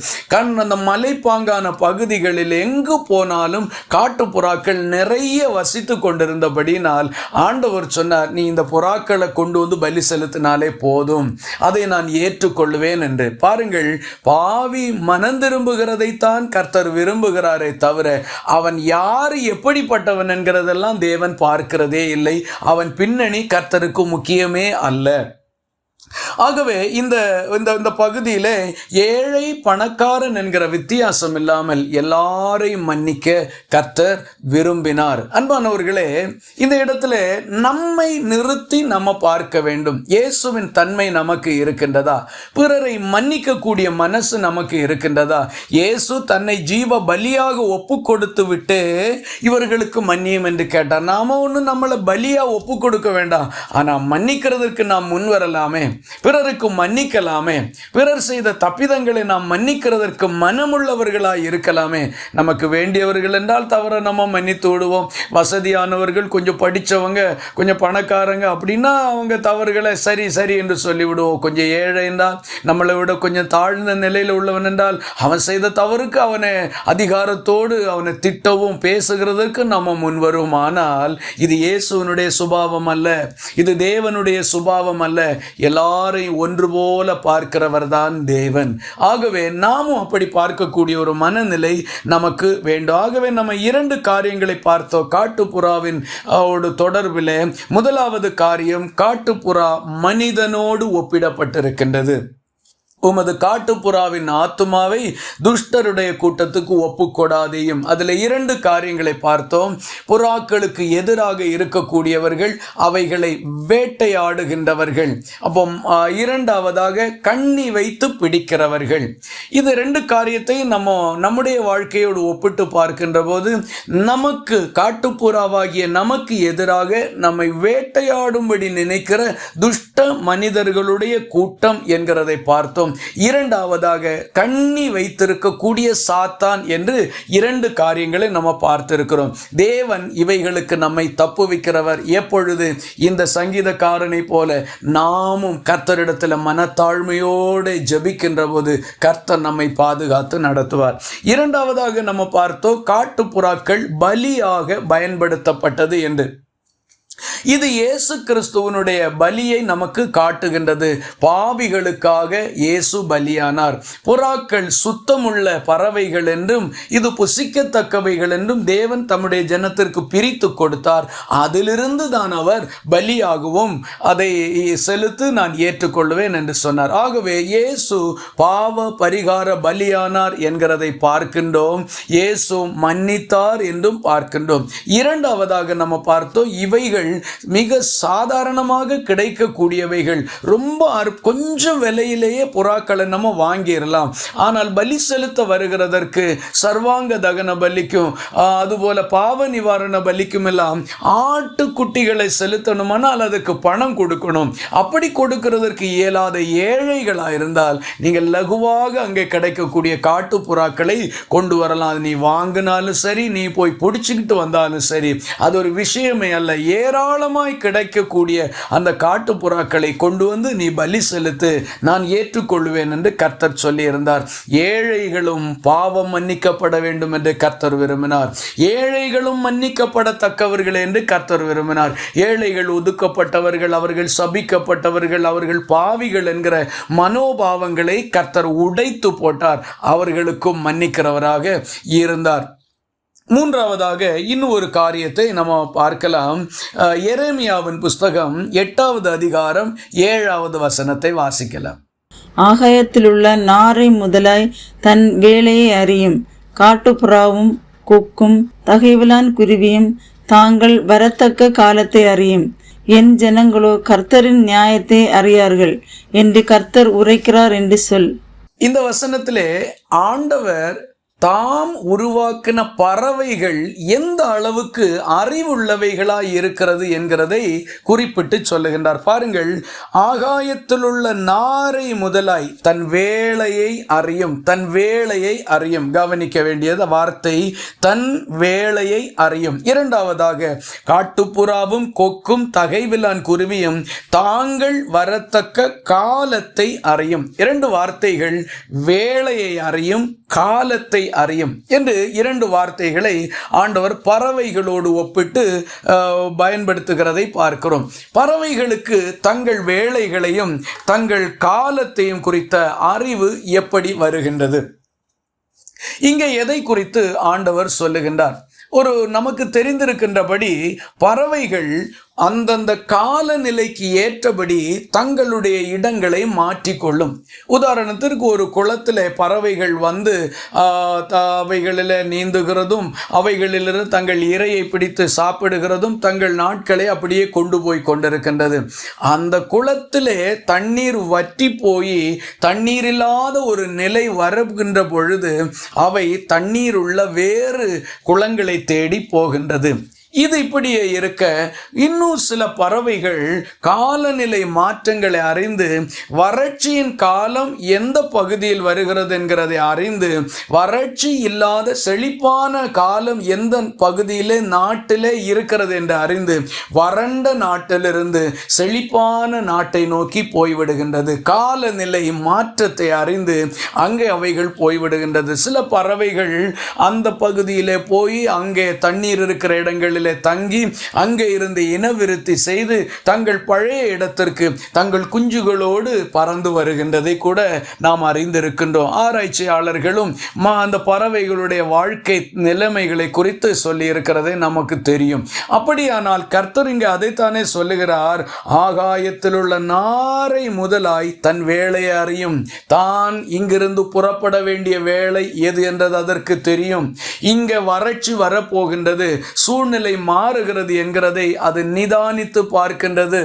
அந்த மலைப்பாங்கான பகுதிகளில் எங்கு போனாலும் காட்டுப்புறாக்கள் நிறைய வசித்து கொண்டிருந்தபடினால் ஆண்டவர் சொன்னார், நீ இந்த புறாக்களை கொண்டு வந்து பலி செலுத்தினாலே போதும், அதை நான் ஏற்றுக்கொள்வேன் என்று. பாருங்கள், பாவி மனம் திரும்புகிறதைத்தான் கர்த்தர் விரும்புகிறாரே தவிர அவன் யார் எப்படிப்பட்டவன் என்கிறதெல்லாம் தேவன் பார்க்கிறதே இல்லை. அவன் பின்னணி கர்த்தருக்கு முக்கியமே அல்ல. ஆகவே இந்த பகுதியில் ஏழை பணக்காரன் என்கிற வித்தியாசம் இல்லாமல் எல்லாரையும் மன்னிக்க கர்த்தர் விரும்பினார். அன்பானவர்களே, இந்த இடத்துல நம்மை நிறுத்தி நம்ம பார்க்க வேண்டும். இயேசுவின் தன்மை நமக்கு இருக்கின்றதா? பிறரை மன்னிக்கக்கூடிய மனசு நமக்கு இருக்கின்றதா? இயேசு தன்னை ஜீவ பலியாக ஒப்பு கொடுத்து விட்டு இவர்களுக்கு மன்னியும் என்று கேட்டார். நாம ஒன்றும் நம்மளை பலியா ஒப்பு கொடுக்க வேண்டாம், ஆனால் மன்னிக்கிறதுக்கு நாம் முன் வரலாமே, பிறருக்கு மன்னிக்கலாமே, பிறர் செய்த தப்பிதங்களை நாம் மன்னிக்கிறதற்கு மனமுள்ளவர்களாய் இருக்கலாமே. நமக்கு வேண்டியவர்கள் என்றால் தவற நம்ம மன்னித்து விடுவோம். வசதியானவர்கள், கொஞ்சம் படித்தவங்க, கொஞ்சம் பணக்காரங்க அப்படின்னா அவங்க தவறுகளை சரி சரி என்று சொல்லிவிடுவோம். கொஞ்சம் ஏழை என்றால், நம்மளை விட கொஞ்சம் தாழ்ந்த நிலையில் உள்ளவன் என்றால் அவன் செய்த தவறுக்கு அவனை அதிகாரத்தோடு அவனை திட்டவும் பேசுகிறதற்கு நம்ம முன்வரும். ஆனால் இது இயேசுவனுடைய சுபாவம் அல்ல, இது தேவனுடைய சுபாவம் அல்ல. எல்லாரையும் எல்லாரையும் ஒன்று போல பார்க்கிறவர் தான் தேவன். ஆகவே நாமும் அப்படி பார்க்கக்கூடிய ஒரு மனநிலை நமக்கு வேண்டும். ஆகவே நம்ம 2 காரியங்களை பார்த்தோம் காட்டுப்புறாவின் தொடர்பில். முதலாவது காரியம், காட்டுப்புறா மனிதனோடு ஒப்பிடப்பட்டிருக்கின்றது. உமது காட்டுப்புறாவின் ஆத்துமாவை துஷ்டருடைய கூட்டத்துக்கு ஒப்புக்கொடாதேயும். அதில் 2 காரியங்களை பார்த்தோம். புறாக்களுக்கு எதிராக இருக்கக்கூடியவர்கள், அவைகளை வேட்டையாடுகின்றவர்கள். அப்போ 2வதாக கண்ணி வைத்து பிடிக்கிறவர்கள். இது 2 காரியத்தை நம்முடைய வாழ்க்கையோடு ஒப்பிட்டு பார்க்கின்ற போது நமக்கு காட்டுப்புறாவாகிய நமக்கு எதிராக நம்மை வேட்டையாடும்படி நினைக்கிற துஷ்ட மனிதர்களுடைய கூட்டம் என்கிறதை பார்த்தோம். 2வதாக கண்ணி வைத்திருக்கக்கூடிய சாத்தான் என்று 2 காரியங்களை நம்ம பார்த்திருக்கிறோம். தேவன் இவைகளுக்கு நம்மை தப்புவிக்கிறவர். எப்பொழுது? இந்த சங்கீதக்காரனை போல நாமும் கர்த்தரிடத்தில் மனத்தாழ்மையோடு ஜெபிக்கின்ற போது கர்த்தர் நம்மை பாதுகாத்து நடத்துவார். 2வதாக நம்ம பார்த்தோம் காட்டுப்புறாக்கள் பலியாக பயன்படுத்தப்பட்டது என்று. இது இயேசு கிறிஸ்துவனுடைய பலியை நமக்கு காட்டுகின்றது. பாவிகளுக்காக இயேசு பலியானார். புறாக்கள் சுத்தமுள்ள பறவைகள் என்றும் இது புசிக்கத்தக்கவைகள் என்றும் தேவன் தம்முடைய ஜனத்திற்கு பிரித்து கொடுத்தார். அதிலிருந்து தான் அவர் பலியாகவும் அதை செலுத்து நான் ஏற்றுக்கொள்வேன் என்று சொன்னார். ஆகவே இயேசு பாவ பரிகார பலியானார் என்கிறதை பார்க்கின்றோம். இயேசு மன்னித்தார் என்றும் பார்க்கின்றோம். 2வதாக நம்ம பார்த்தோம், இவைகள் மிக சாதாரணமாக கிடைக்கக்கூடியவைகள். ரொம்ப கொஞ்சம் விலையிலேயே புறாக்களை நம்ம வாங்கிடலாம். ஆனால் பலி செலுத்த வருகிறதற்கு சர்வாங்க தகன பலிக்கும் அதுபோல பாவ நிவாரண பலிக்கும் எல்லாம் ஆட்டுக்குட்டிகளை செலுத்தணுமானால் அதுக்கு பணம் கொடுக்கணும். அப்படி கொடுக்கிறதற்கு இயலாத ஏழைகளாக இருந்தால் நீங்கள் லகுவாக அங்கே கிடைக்கக்கூடிய காட்டு புறாக்களை கொண்டு வரலாம். அது நீ வாங்கினாலும் சரி, நீ போய் பிடிச்சிக்கிட்டு வந்தாலும் சரி, அது ஒரு விஷயமே அல்ல. ஏராளமாய் கிடைக்கக்கூடிய அந்த காட்டு புறாக்களை கொண்டு வந்து நீ பலி செலுத்து, நான் ஏற்றுக்கொள்வேன் என்று கர்த்தர் சொல்லியிருந்தார். ஏழைகளும் பாவம் மன்னிக்கப்பட வேண்டும் என்று கர்த்தர் விரும்பினார். ஏழைகளும் மன்னிக்கப்படத்தக்கவர்கள் என்று கர்த்தர் விரும்பினார். ஏழைகள் ஒதுக்கப்பட்டவர்கள், அவர்கள் சபிக்கப்பட்டவர்கள், அவர்கள் பாவிகள் என்கிற மனோபாவங்களை கர்த்தர் உடைத்து போட்டார். அவர்களுக்கும் மன்னிக்கிறவராக இருந்தார். 3வதாக இன்னும் ஒரு காரியத்தை நம்ம பார்க்கலாம். எரேமியாவின் புஸ்தகம் 8வது அதிகாரம் 7வது வசனத்தை வாசிக்கலாம்.
ஆகாயத்திலுள்ள நாரை முதலாய் தன் வேலையை அறியும் காட்டுப்புறாவும் கொக்கும் தகைவிலான் குருவியும் தாங்கள் வரத்தக்க காலத்தை அறியும். என் ஜனங்களோ கர்த்தரின் நியாயத்தை அறியார்கள் என்று கர்த்தர் உரைக்கிறார் என்று சொல்.
இந்த வசனத்திலே ஆண்டவர் தாம் உருவாக்கின பறவைகள் எந்த அளவுக்கு அறிவுள்ளவைகளாய் இருக்கிறது என்கிறதை குறிப்பிட்டு சொல்லுகின்றார். பாருங்கள், ஆகாயத்திலுள்ள நாரை முதலாய் தன் வேலையை அறியும். தன் வேலையை அறியும். கவனிக்க வேண்டியது வார்த்தை தன் வேலையை அறியும். 2வதாக காட்டுப்புறாவும் கொக்கும் தகைவிலான் குருவியும் தாங்கள் வரத்தக்க காலத்தை அறியும். 2 வார்த்தைகள், வேலையை அறியும், காலத்தை அறியும் என்று 2 வார்த்தைகளை ஆண்டவர் பறவைகளோடு ஒப்பிட்டு பயன்படுத்துகிறதை பார்க்கிறோம். பறவைகளுக்கு தங்கள் வேலைகளையும் தங்கள் காலத்தையும் குறித்த அறிவு எப்படி வருகின்றது? இங்கே எதை குறித்து ஆண்டவர் சொல்லுகின்றார்? நமக்கு தெரிந்திருக்கின்றபடி பறவைகள் அந்தந்த காலநிலைக்கு ஏற்றபடி தங்களுடைய இடங்களை மாற்றிக்கொள்ளும். உதாரணத்திற்கு ஒரு குளத்தில் பறவைகள் வந்து அவைகளில் நீந்துகிறதும் அவைகளிலிருந்து தங்கள் இரையை பிடித்து சாப்பிடுகிறதும் தங்கள் நாட்களை அப்படியே கொண்டு போய் கொண்டிருக்கின்றது. அந்த குளத்திலே தண்ணீர் வற்றி போய் தண்ணீர் இல்லாத ஒரு நிலை வருகின்ற பொழுது அவை தண்ணீர் உள்ள வேறு குளங்களை தேடி போகின்றது. இது இப்படியே இருக்க இன்னும் சில பறவைகள் காலநிலை மாற்றங்களை அறிந்து வறட்சியின் காலம் எந்த பகுதியில் வருகிறது என்கிறதை அறிந்து வறட்சி இல்லாத செழிப்பான காலம் எந்த பகுதியிலே நாட்டிலே இருக்கிறது என்று அறிந்து வறண்ட நாட்டிலிருந்து செழிப்பான நாட்டை நோக்கி போய்விடுகின்றது. காலநிலை மாற்றத்தை அறிந்து அங்கே அவைகள் போய்விடுகின்றது. சில பறவைகள் அந்த பகுதியிலே போய் அங்கே தண்ணீர் இருக்கிற இடங்களில் இடங்களிலே தங்கி அங்கே இருந்து இனவிருத்தி செய்து தங்கள் பழைய இடத்திற்கு தங்கள் குஞ்சுகளோடு பறந்து வருகின்றதை கூட நாம் அறிந்திருக்கின்றோம். ஆராய்ச்சியாளர்களும் அந்த பறவைகளுடைய வாழ்க்கை நிலைமைகளை குறித்து சொல்லி இருக்கிறதே நமக்கு தெரியும். அப்படியானால் கர்த்தர் இங்கே அதைத்தானே சொல்லுகிறார், ஆகாயத்தில் உள்ள நாரை முதலாய் தன் வேலையை அறியும். தான் இங்கிருந்து புறப்பட வேண்டிய வேலை எது என்றது அதற்கு தெரியும். இங்க வறட்சி வரப்போகின்றது, சூழ்நிலை மாறுகிறது என்கிறதை அது நிதானித்து பார்க்கின்றது.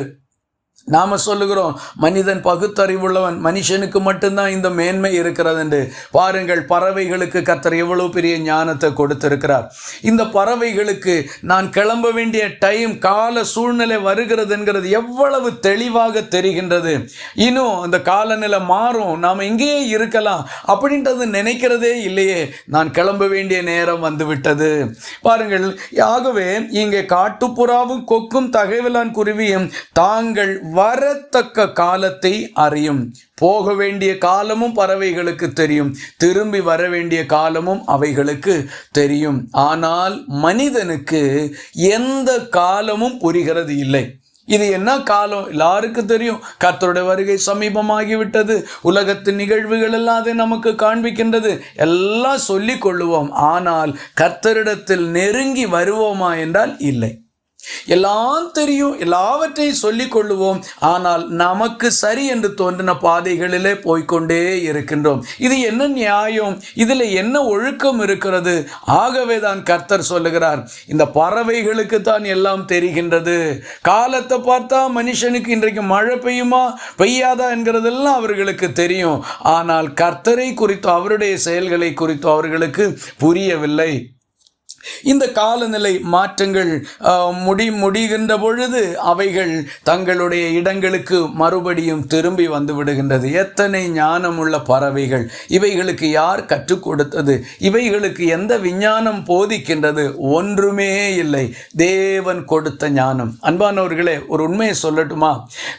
நாம சொல்லுகிறோம் மனிதன் பகுத்தறிவுள்ளவன், மனுஷனுக்கு மட்டும்தான் இந்த மேன்மை இருக்கிறது என்று. பாருங்கள், பறவைகளுக்கு கர்த்தர் எவ்வளவு பெரிய ஞானத்தை கொடுத்திருக்கிறார். இந்த பறவைகளுக்கு நான் கிளம்ப வேண்டிய டைம், கால சூழ்நிலை வருகிறது என்கிறது எவ்வளவு தெளிவாக தெரிகின்றது. இன்னும் அந்த காலநிலை மாறும், நாம் இங்கேயே இருக்கலாம் அப்படின்றது நினைக்கிறதே இல்லையே. நான் கிளம்ப வேண்டிய நேரம் வந்துவிட்டது. பாருங்கள், ஆகவே இங்கே காட்டுப்புறாவும் கொக்கும் தகைவலான் குருவியும் தாங்கள் வரத்தக்க காலத்தை அறியும். போக வேண்டிய காலமும் பறவைகளுக்கு தெரியும், திரும்பி வர வேண்டிய காலமும் அவைகளுக்கு தெரியும். ஆனால் மனிதனுக்கு எந்த காலமும் புரிகிறது இல்லை. இது என்ன காலம் எல்லாருக்கும் தெரியும். கர்த்தருடைய வருகை சமீபமாகிவிட்டது, உலகத்தின் நிகழ்வுகள் எல்லாம் அதை நமக்கு காண்பிக்கின்றது, எல்லாம் சொல்லிக் கொள்ளுவோம். ஆனால் கர்த்தரிடத்தில் நெருங்கி வருவோமா என்றால் இல்லை. எல்லாம் தெரியும், எல்லாவற்றையும் சொல்லிக் கொள்ளுவோம், ஆனால் நமக்கு சரி என்று தோன்றின பாதைகளிலே போய்கொண்டே இருக்கின்றோம். இது என்ன நியாயம்? இதில் என்ன ஒழுக்கம் இருக்கிறது? ஆகவே தான் கர்த்தர் சொல்லுகிறார், இந்த பறவைகளுக்கு தான் எல்லாம் தெரிகின்றது. காலத்தை பார்த்தா மனுஷனுக்கு இன்றைக்கு மழை பெய்யுமா பெய்யாதா என்கிறதெல்லாம் அவர்களுக்கு தெரியும். ஆனால் கர்த்தரை குறித்து, அவருடைய செயல்களை குறித்து அவர்களுக்கு புரியவில்லை. இந்த காலநிலை மாற்றங்கள் முடிகின்ற பொழுது அவைகள் தங்களுடைய இடங்களுக்கு மறுபடியும் திரும்பி வந்து விடுகின்றது. எத்தனை ஞானமுள்ள பறவைகள்! இவைகளுக்கு யார் கற்றுக் கொடுத்தது? இவைகளுக்கு எந்த விஞ்ஞானம் போதிக்கின்றது? ஒன்றுமே இல்லை, தேவன் கொடுத்த ஞானம். அன்பானவர்களே, ஒரு உண்மையை சொல்லட்டுமா?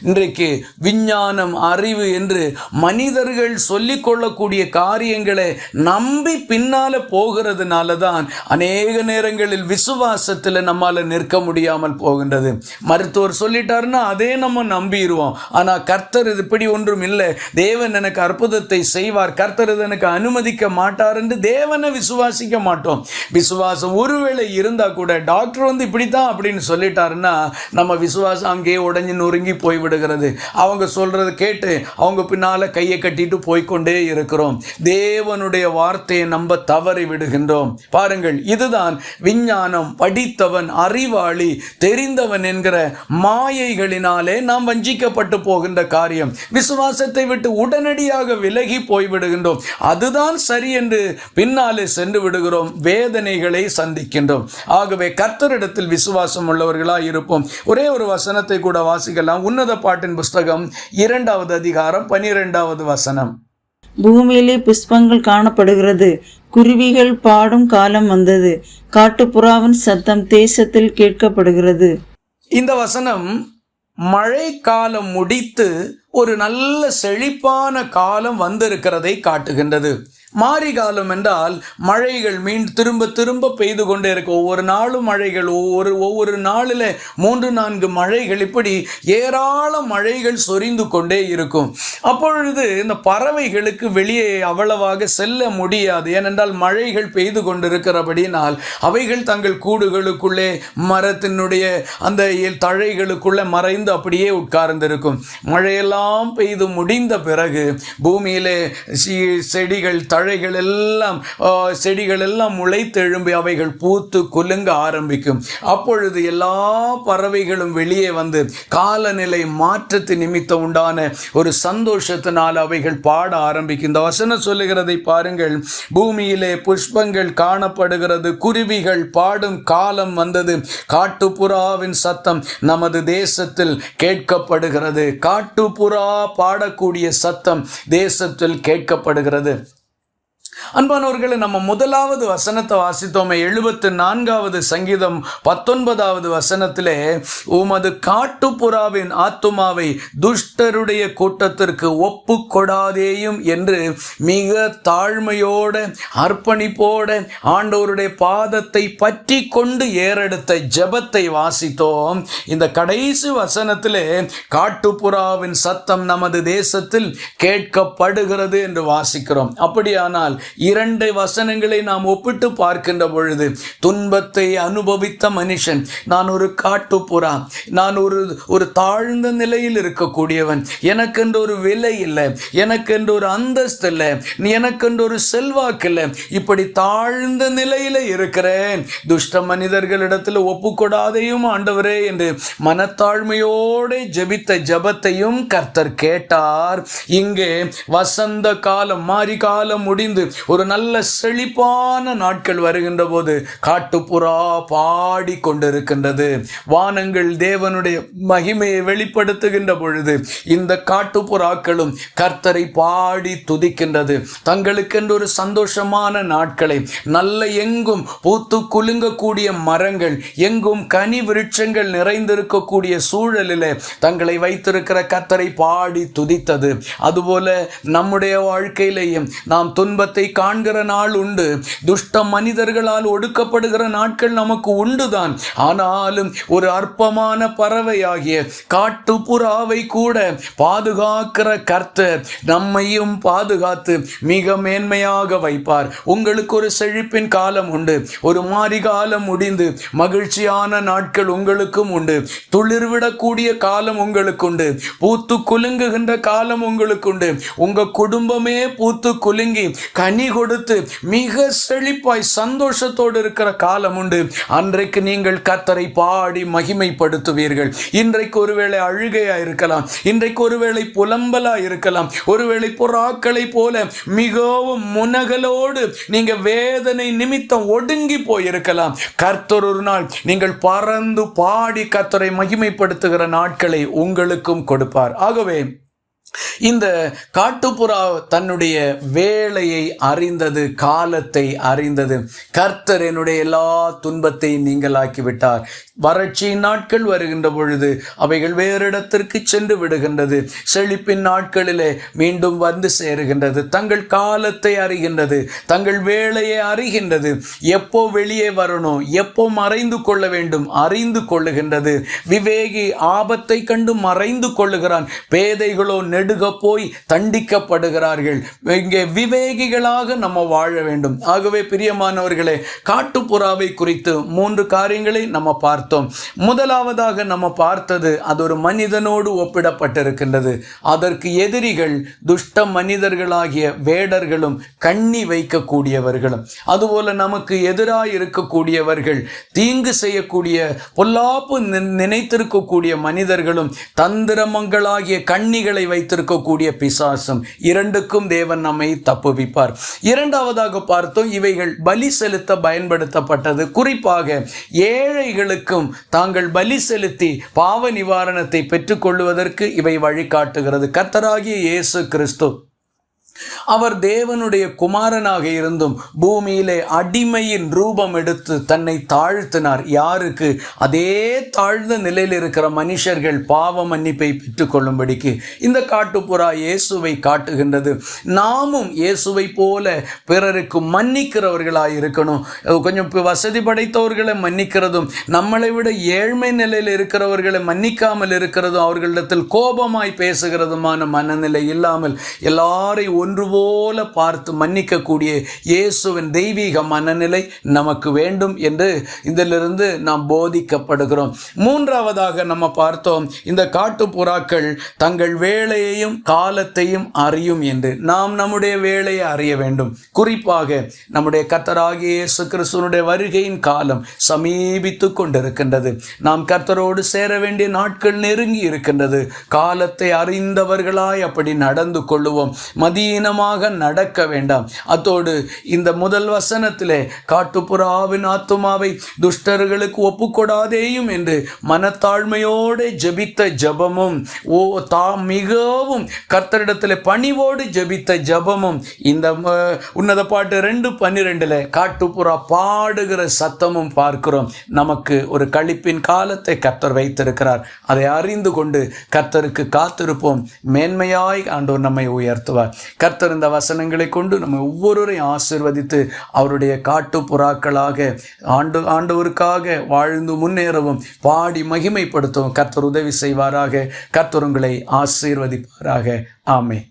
இன்றைக்கு விஞ்ஞானம், அறிவு என்று மனிதர்கள் சொல்லிக் கொள்ளக்கூடிய காரியங்களை நம்பி பின்னால போகிறதுனால தான் அநேக நேரங்களில் விசுவாசத்தில் நம்மால நிற்க முடியாமல் போகின்றது. மருத்துவர் சொல்லிட்டாருன்னா அதே நம்ம நம்பிடுவோம். ஆனா கர்த்தர் இது இப்படி ஒன்றும் இல்லை, தேவன் எனக்கு அற்புதத்தை செய்வார், கர்த்தர் இது எனக்கு அனுமதிக்க மாட்டார் என்று தேவனை விசுவாசிக்க மாட்டோம். விசுவாசம் ஒருவேளை இருந்தா கூட டாக்டர் வந்து இப்படித்தான் அப்படின்னு சொல்லிட்டாருன்னா நம்ம விசுவாசம் அங்கேயே உடஞ்சி நொறுங்கி போய்விடுகிறது. அவங்க சொல்றது கேட்டு அவங்க பின்னால கையை கட்டிட்டு போய்கொண்டே இருக்கிறோம். தேவனுடைய வார்த்தையை நம்ப தவறி விடுகின்றோம். பாருங்கள், இதுதான் விஞ்ஞானம், படித்தவன், அறிவாளி, தெரிந்தவன் என்கிற மாயைகளினாலே நாம் வஞ்சிக்கப்பட்டு போகின்ற காரியம். விசுவாசத்தை விட்டு உடனடியாக விலகி போய்விடுகின்றோம். அதுதான் சரி என்று பின்னாலே சென்று விடுகிறோம், வேதனைகளை சந்திக்கின்றோம். ஆகவே கர்த்தரிடத்தில் விசுவாசம் உள்ளவர்களாய் இருப்போம். ஒரே ஒரு வசனத்தை கூட வாசிக்கலாம். உன்னத பாட்டின் புஸ்தகம் 2வது அதிகாரம் 12வது வசனம்.
பூமியிலே புஷ்பங்கள் காணப்படுகிறது, குருவிகள் பாடும் காலம் வந்தது, காட்டுப்புறாவின் சத்தம் தேசத்தில் கேட்கப்படுகிறது.
இந்த வசனம் மழை காலம் முடித்து ஒரு நல்ல செழிப்பான காலம் வந்திருக்கிறதை காட்டுகின்றது. மாரி காலம் என்றால் மழைகள் திரும்ப திரும்ப பெய்து கொண்டே இருக்கும். ஒவ்வொரு நாளும் மழைகள், ஒவ்வொரு நாளில் 3-4 மழைகள், இப்படி ஏராள மழைகள் சொரிந்து கொண்டே இருக்கும். அப்பொழுது இந்த பறவைகளுக்கு வெளியே அவ்வளவாக செல்ல முடியாது. ஏனென்றால் மழைகள் பெய்து கொண்டிருக்கிறபடினால் அவைகள் தங்கள் கூடுகளுக்குள்ளே, மரத்தினுடைய அந்த தழைகளுக்குள்ளே மறைந்து அப்படியே உட்கார்ந்திருக்கும். மழையெல்லாம் பெய்து முடிந்த பிறகு பூமியிலே செடிகள், தழைகள் எல்லாம், செடிகள் எல்லாம் முளைத்தெழும்பி அவைகள் பூத்து குலுங்க ஆரம்பிக்கும். அப்பொழுது எல்லா பறவைகளும் வெளியே வந்து காலநிலை மாற்றத்து நிமித்தம் உண்டான ஒரு சந்தோஷத்தினால் அவைகள் பாட ஆரம்பிக்கும். இந்த வசனம் சொல்லுகிறதை பாருங்கள். பூமியிலே புஷ்பங்கள் காணப்படுகிறது, குருவிகள் பாடும் காலம் வந்தது, காட்டுப்புறாவின் சத்தம் நமது தேசத்தில் கேட்கப்படுகிறது. காட்டுப்புறா பாடக்கூடிய சத்தம் தேசத்தில் கேட்கப்படுகிறது. அன்பானவர்களை, நம்ம முதலாவது வசனத்தை வாசித்தோமே, 74வது சங்கீதம் 19வது வசனத்திலே, உமது காட்டுப்புறாவின் ஆத்துமாவை துஷ்டருடைய கூட்டத்திற்கு ஒப்பு கொடாதேயும் என்று மிக தாழ்மையோட அர்ப்பணிப்போட ஆண்டவருடைய பாதத்தை பற்றி கொண்டு ஏறெடுத்த ஜெபத்தை வாசித்தோம். இந்த கடைசி வசனத்திலே காட்டுப்புறாவின் சத்தம் நமது தேசத்தில் கேட்கப்படுகிறது என்று வாசிக்கிறோம். அப்படியானால் 2 வசனங்களை நாம் ஒப்பிட்டு பார்க்கின்ற பொழுது, துன்பத்தை அனுபவித்த மனுஷன், நான் ஒரு காட்டுப்புறா, நான் ஒரு தாழ்ந்த நிலையில் இருக்கக்கூடியவன், எனக்கென்று ஒரு விலை இல்லை, எனக்கென்று ஒரு அந்தஸ்து இல்லை, எனக்கென்று ஒரு செல்வாக்கு இல்லை, இப்படி தாழ்ந்த நிலையில் இருக்கிறேன், துஷ்ட மனிதர்களிடத்தில் ஒப்புக்கொடாதையும் ஆண்டவரே என்று மனத்தாழ்மையோடு ஜெபித்த ஜெபத்தையும் கர்த்தர் கேட்டார். இங்கே வசந்த காலம் மாறி காலம் முடிந்து ஒரு நல்ல செழிப்பான நாட்கள் வருகின்ற போது காட்டுப்புறா பாடி கொண்டிருக்கின்றது. வானங்கள் தேவனுடைய மகிமையை வெளிப்படுத்துகின்ற பொழுது இந்த காட்டுப்புறாக்களும் கர்த்தரை பாடி துதிக்கின்றது. தங்களுக்கென்று ஒரு சந்தோஷமான நாட்களை, நல்ல எங்கும் பூத்து குலுங்கக்கூடிய மரங்கள், எங்கும் கனி விருட்சங்கள் நிறைந்திருக்கக்கூடிய சூழலிலே தங்களை வைத்திருக்கிற கர்த்தரை பாடி துதித்தது. அதுபோல நம்முடைய வாழ்க்கையிலேயும் நாம் துன்பத்தை காண்கிற நாள் உண்டு, துஷ்ட மனிதர்களால் ஒடுக்கப்படுகிற நாட்கள் நமக்கு உண்டுதான். ஆனாலும் ஒரு அற்பமான பறவையாகிய காட்டுப்புறாவை கூட பாதுகாக்கிற கர்த்தர் நம்மையும் பாதுகாத்து மிக மேன்மையாக வைப்பார். உங்களுக்கு ஒரு செழிப்பின் காலம் உண்டு, ஒரு மாறி காலம் முடிந்து மகிழ்ச்சியான நாட்கள் உங்களுக்கும் உண்டு, துளிர்விடக்கூடிய காலம் உங்களுக்கு உண்டு, பூத்து குலுங்குகின்ற காலம் உங்களுக்கு உண்டு. உங்க குடும்பமே பூத்து குலுங்கி கனி கொடுத்து மிக செழிப்பாய் சந்தோஷத்தோடு இருக்கிற காலம் உண்டு. அன்றைக்கு நீங்கள் கர்த்தரை பாடி மகிமைப்படுத்துவீர்கள். இன்றைக்கு ஒருவேளை அழுகையா இருக்கலாம், இன்றைக்கு ஒருவேளை புலம்பலா இருக்கலாம், ஒருவேளை புறாக்களை போல மிகவும் முனகலோடு நீங்க வேதனை நிமித்தம் ஒடுங்கி போயிருக்கலாம். கர்த்தர் ஒரு நாள் நீங்கள் பறந்து பாடி கர்த்தரை மகிமைப்படுத்துகிற நாட்களை உங்களுக்கும் கொடுப்பார். ஆகவே இந்த காட்டுப்புறா தன்னுடைய வேளையை அறிந்தது, காலத்தை அறிந்தது. கர்த்தர் என்னுடைய எல்லா துன்பத்தையும் நீங்களாக்கிவிட்டார். வறட்சியின் நாட்கள் வருகின்ற பொழுது அவைகள் வேறு இடத்திற்கு சென்று விடுகின்றது. செழிப்பின் நாட்களிலே மீண்டும் வந்து சேருகின்றது. தங்கள் காலத்தை அறிகின்றது, தங்கள் வேளையை அறிகின்றது. எப்போ வெளியே வரணும், எப்போ மறைந்து கொள்ள வேண்டும் அறிந்து கொள்ளுகின்றது. விவேகி ஆபத்தை கண்டு மறைந்து கொள்ளுகிறான், பேதைகளோ நெடுக போய் தண்டிக்கப்படுகிறார்கள். இங்கே விவேகிகளாக நம்ம வாழ வேண்டும். ஆகவே பிரியமானவர்களே, காட்டுப்புறாவை குறித்து 3 காரியங்களை நம்ம பார்த்தோம். முதலாவதாக நம்ம பார்த்தது, அது ஒரு மனிதனோடு ஒப்பிடப்பட்டிருக்கின்றது. அதற்கு எதிரிகள் துஷ்ட மனிதர்களாகிய வேடர்களும் கண்ணி வைக்கக்கூடியவர்களும், அதுபோல நமக்கு எதிராக இருக்கக்கூடியவர்கள், தீங்கு செய்யக்கூடிய பொல்லாப்பு நினைத்திருக்கக்கூடிய மனிதர்களும், தந்திரமங்களாகிய கண்ணிகளை வைத்திருக்கக்கூடிய பிசாசும், இரண்டுக்கும் தேவன் நம்மை தப்புவிப்பார். இரண்டாவதாக பார்த்தோம், இவைகள் பலி செலுத்த பயன்படுத்தப்பட்டது. குறிப்பாக ஏழைகளுக்கும் தாங்கள் பலி செலுத்தி பாவ நிவாரணத்தை பெற்றுக்கொள்வதற்கு இவை வழிகாட்டுகிறது. கர்த்தராகிய இயேசு கிறிஸ்து அவர் தேவனுடைய குமாரனாக இருந்தும் பூமியிலே அடிமையின் ரூபம் எடுத்து தன்னை தாழ்த்தினார். யாருக்கு? அதே தாழ்ந்த நிலையில் இருக்கிற மனுஷர்கள் பாவ மன்னிப்பை பெற்றுக்கொள்ளும்படிக்கு இந்த காட்டுப்புறா இயேசுவை காட்டுகின்றது. நாமும் இயேசுவை போல பிறருக்கு மன்னிக்கிறவர்களாக இருக்கணும். கொஞ்சம் வசதி படைத்தவர்களை மன்னிக்கிறதும், நம்மளை விட ஏழ்மை நிலையில் இருக்கிறவர்களை மன்னிக்காமல் இருக்கிறதும், அவர்களிடத்தில் கோபமாய் பேசுகிறதுமான மனநிலை இல்லாமல் எல்லாரையும் ஒன்று போல பார்த்து மன்னிக்கக்கூடிய இயேசுவின் தெய்வீக மனநிலை நமக்கு வேண்டும் என்று இதிலிருந்து நாம் போதிக்கப்படுகிறோம். மூன்றாவதாக நம்ம பார்த்தோம், இந்த காட்டுப்புறாக்கள் தங்கள் வேலையையும் காலத்தையும் அறியும் என்று. நாம் நம்முடைய வேலையை அறிய வேண்டும். குறிப்பாக நம்முடைய கர்த்தராகிய இயேசு கிறிஸ்துவினுடைய வருகையின் காலம் சமீபித்து கொண்டிருக்கின்றது. நாம் கர்த்தரோடு சேர வேண்டிய நாட்கள் நெருங்கி இருக்கின்றது. காலத்தை அறிந்தவர்களாய் அப்படி நடந்து கொள்ளுவோம். மதீனமான விதமாக நடக்க வேண்டாம். அத்தோடு இந்த முதல் வசனத்திலே காட்டுப்புறாவின் ஆத்துமாவை துஷ்டர்களுக்கு ஒப்புக்கொடாதேயும் என்று மனத்தாழ்மையோடு ஜெபித்த ஜெபமும் மிகவும் கர்த்தரிடத்தில் பணிவோடு ஜெபித்த ஜெபமும் இந்த உன்னத பாட்டு 2:12 காட்டுப்புறா பாடுகிற சத்தமும் பார்க்கிறோம். நமக்கு ஒரு களிப்பின் காலத்தை கர்த்தர் வைத்திருக்கிறார். அதை அறிந்து கொண்டு கர்த்தருக்கு காத்திருப்போம். மேன்மையாய் ஆண்டவர் நம்மை உயர்த்துவார். கர்த்தர் இந்த வசனங்களை கொண்டு நம்ம ஒவ்வொருவரையும் ஆசீர்வதித்து அவருடைய காட்டுப்புறாக்களாக ஆண்டவருக்காக வாழ்ந்து முன்னேறவும் பாடி மகிமைப்படுத்தவும் கர்த்தர் உதவி செய்வாராக. கர்த்தர் உங்களை ஆசீர்வதிப்பாராக. ஆமென்.